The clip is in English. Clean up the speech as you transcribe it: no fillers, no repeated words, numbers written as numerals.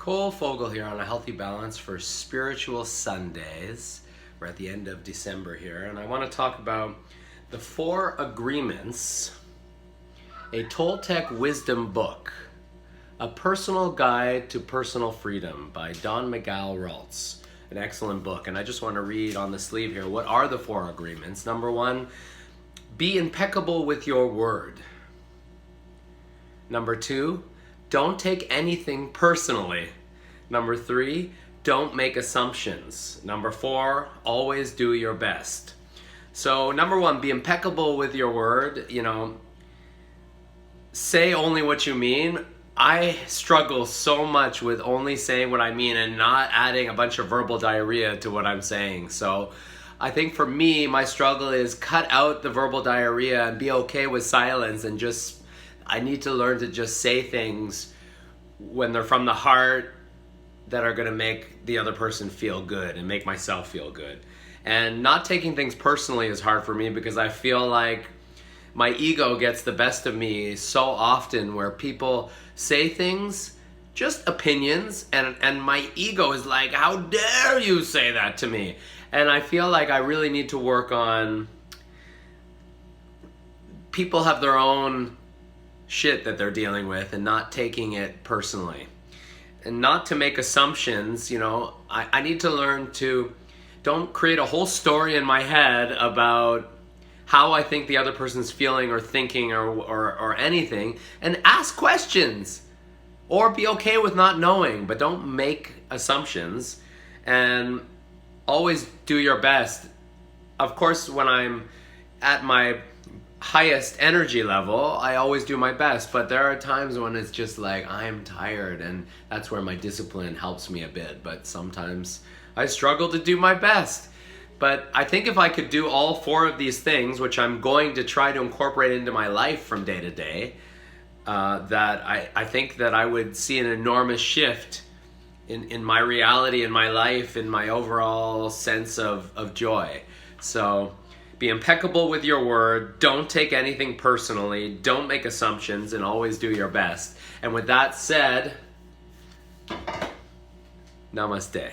Cole Fogel here on A Healthy Balance for Spiritual Sundays. We're at the end of December here, and I want to talk about the 4 Agreements, a Toltec wisdom book, a personal guide to personal freedom by Don Miguel Ruiz. An excellent book, and I just want to read on the sleeve here. What are the 4 agreements? Number 1, be impeccable with your word. Number 2, don't take anything personally. Number 3, don't make assumptions. Number 4, always do your best. So number 1, be impeccable with your word. Say only what you mean. I struggle so much with only saying what I mean and not adding a bunch of verbal diarrhea to what I'm saying. So I think for me, my struggle is cut out the verbal diarrhea and be okay with silence, and I need to learn to just say things when they're from the heart that are going to make the other person feel good and make myself feel good. And not taking things personally is hard for me because I feel like my ego gets the best of me so often, where people say things, just opinions, and my ego is like, how dare you say that to me? And I feel like I really need to work on, people have their own shit that they're dealing with and not taking it personally. And not to make assumptions. I need to learn to don't create a whole story in my head about how I think the other person's feeling or thinking or anything, and ask questions. Or be okay with not knowing, but don't make assumptions. And always do your best. Of course, when I'm at my highest energy level, I always do my best, but there are times when it's just like I'm tired, and that's where my discipline helps me a bit. But sometimes I struggle to do my best. But I think if I could do all 4 of these things, which I'm going to try to incorporate into my life from day to day, that I think that I would see an enormous shift in my reality, in my life, in my overall sense of joy. So be impeccable with your word, don't take anything personally, don't make assumptions, and always do your best. And with that said, namaste.